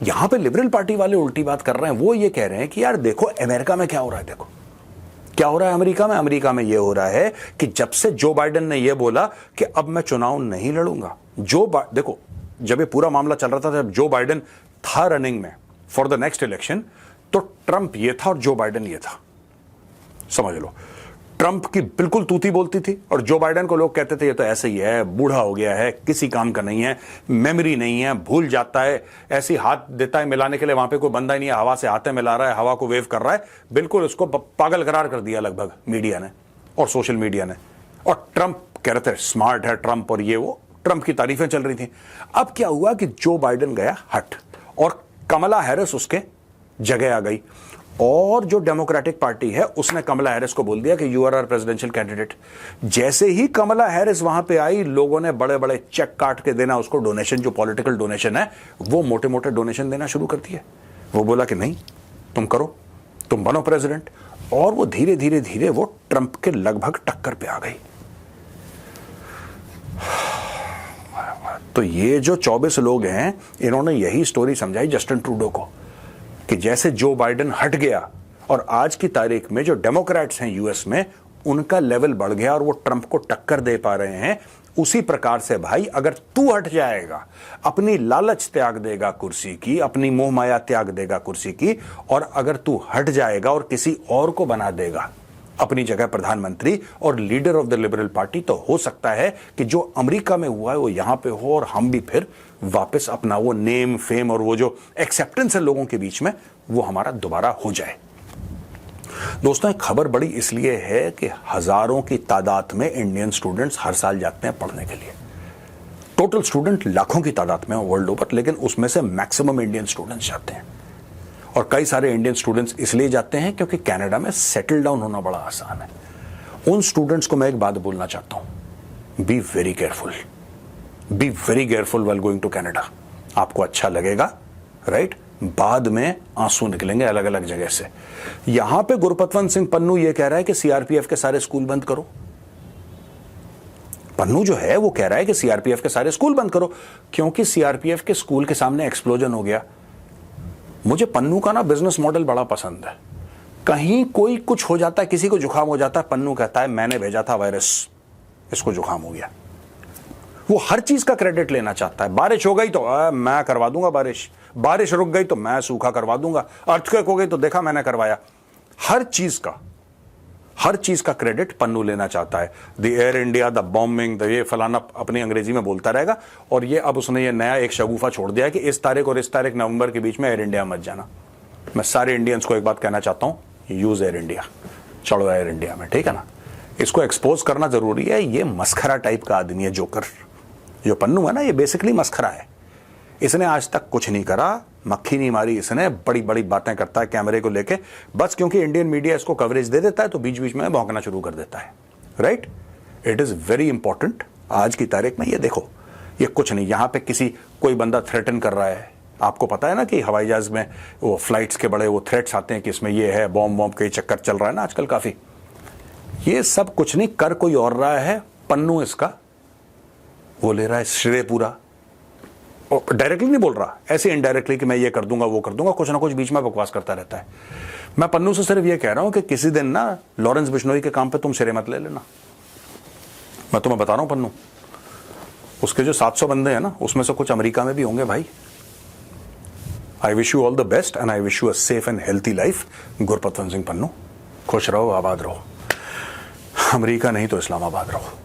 यहां पे liberal party वाले उल्टी बात कर रहे हैं। वो ये कह रहे हैं कि यार देखो अमेरिका में क्या हो रहा है, देखो क्या हो रहा है अमेरिका में ये हो रहा है कि जब से जो बाइडेन ने ये बोला कि अब मैं चुनाव नहीं लड़ूंगा, देखो जब ये पूरा मामला चल रहा था, जब जो बाइडेन था रनिंग में फॉर द नेक्स्ट इलेक्शन, तो ट्रंप ये था और जो बाइडेन ये था, समझ लो। ट्रंप की बिल्कुल तूती बोलती थी और जो बाइडेन को लोग कहते थे ये तो ऐसे ही है, बूढ़ा हो गया है, किसी काम का नहीं है, मेमोरी नहीं है, भूल जाता है, ऐसी हाथ देता है मिलाने के लिए, वहां पे कोई बंदा ही नहीं है, हवा से हाथे मिला रहा है, हवा को वेव कर रहा है। बिल्कुल उसको पागल करार कर दिया लगभग मीडिया ने और सोशल मीडिया ने। और ट्रंप कह रहे थे स्मार्ट है ट्रंप और ये वो, ट्रंप की तारीफें चल रही थी। अब क्या हुआ कि जो बाइडेन गया हट और कमला हैरिस उसके जगह आ गई, और जो डेमोक्रेटिक पार्टी है उसने कमला हैरिस को बोल दिया कि you are our presidential candidate. जैसे ही कमला हैरिस वहां पे आई, लोगों ने बड़े बड़े चेक काट के देना उसको, डोनेशन जो पॉलिटिकल डोनेशन है वो मोटे मोटे डोनेशन देना शुरू कर दिए। वो बोला कि नहीं तुम करो, तुम बनो प्रेसिडेंट, और वो धीरे धीरे धीरे वो ट्रंप के लगभग टक्कर पे आ गई। तो ये जो 24 लोग हैं, इन्होंने यही स्टोरी समझाई जस्टिन ट्रूडो को कि जैसे जो बाइडेन हट गया और आज की तारीख में जो डेमोक्रेट्स हैं यूएस में, उनका लेवल बढ़ गया और वो ट्रंप को टक्कर दे पा रहे हैं, उसी प्रकार से भाई अगर तू हट जाएगा, अपनी लालच त्याग देगा कुर्सी की, अपनी मोह माया त्याग देगा कुर्सी की, और अगर तू हट जाएगा और किसी और को बना देगा अपनी जगह प्रधानमंत्री और leader of the liberal party, तो हो सकता है कि जो अमेरिका में हुआ है वो यहां पे हो और हम भी फिर वापस अपना वो नेम फेम और वो जो एक्सेप्टेंस है लोगों के बीच में, वो हमारा दोबारा हो जाए। दोस्तों एक खबर बड़ी इसलिए है कि हजारों की तादाद में इंडियन स्टूडेंट्स हर साल जाते हैं पढ़ने के लिए। टोटल स्टूडेंट लाखों की तादाद में वर्ल्ड ओवर, लेकिन उसमें से मैक्सिमम इंडियन स्टूडेंट्स जाते हैं। और कई सारे इंडियन स्टूडेंट्स इसलिए जाते हैं क्योंकि कनाडा में सेटल डाउन होना बड़ा आसान है। उन स्टूडेंट्स को मैं एक बात बोलना चाहता हूं, be very careful, be very careful while going to Canada. आपको अच्छा लगेगा, राइट, बाद में आंसू निकलेंगे अलग अलग जगह से। यहां पे गुरपतवंत सिंह पन्नू ये कह रहा है कि सीआरपीएफ के सारे स्कूल बंद करो। पन्नू जो है वो कह रहा है कि सीआरपीएफ के सारे स्कूल बंद करो, क्योंकि सीआरपीएफ के स्कूल के सामने एक्सप्लोजन हो गया। मुझे पन्नू का ना बिजनेस मॉडल बड़ा पसंद है। कहीं कोई कुछ हो जाता है, किसी को जुकाम हो जाता है, पन्नू कहता है मैंने भेजा था वायरस, इसको जुकाम हो गया। वो हर चीज का क्रेडिट लेना चाहता है। बारिश हो गई तो मैं करवा दूंगा बारिश, बारिश रुक गई तो मैं सूखा करवा दूंगा, अर्थक्वेक हो गई तो देखा मैंने करवाया। हर चीज का क्रेडिट पन्नू लेना चाहता है। The air India, the bombing, the ये फलाना अपनी अंग्रेजी में बोलता रहेगा। और ये अब उसने ये नया एक शगुफा छोड़ दिया कि इस तारीख और इस तारीख नवंबर के बीच में एयर इंडिया मत जाना। मैं सारे इंडियंस को एक बात कहना चाहता हूं, यूज एयर इंडिया, चढ़ो एयर इंडिया में, ठीक है ना। इसको एक्सपोज करना जरूरी है। ये मस्खरा टाइप का आदमी है, जोकर जो पन्नू है ना, ये बेसिकली मस्खरा है। इसने आज तक कुछ नहीं करा, मक्खी नहीं मारी इसने, बड़ी बड़ी बातें करता है कैमरे को लेके, बस क्योंकि इंडियन मीडिया इसको कवरेज दे देता है तो बीच बीच में भौंकना शुरू कर देता है, right. It is very important आज की तारीख में। ये देखो, ये कुछ नहीं, यहां पे किसी कोई बंदा थ्रेटन कर रहा है। आपको पता है ना कि हवाई जहाज में वो फ्लाइट्स के बड़े वो थ्रेट्स आते हैं कि इसमें ये है, बॉम्ब के चक्कर चल रहा है ना आजकल काफी। ये सब कुछ नहीं कर कोई और रहा है, पन्नू इसका वो ले रहा है श्रेय पूरा। डायरेक्टली नहीं बोल रहा, ऐसे इनडायरेक्टली कि मैं ये कर दूंगा वो कर दूंगा, कुछ ना कुछ बीच में बकवास करता रहता है। मैं पन्नू से सिर्फ ये कह रहा हूं कि किसी दिन ना लॉरेंस बिश्नोई के काम पे तुम सिरे मत ले लेना। मैं तुम्हें बता रहा हूं पन्नू, उसके जो 700 बंदे हैं ना, उसमें से कुछ अमेरिका में भी होंगे भाई। I wish you all the best and I wish you a safe and healthy life. Gurpatwant Singh Pannu, खुश रहो, आबाद रहो। अमेरिका नहीं तो इस्लामाबाद रहो।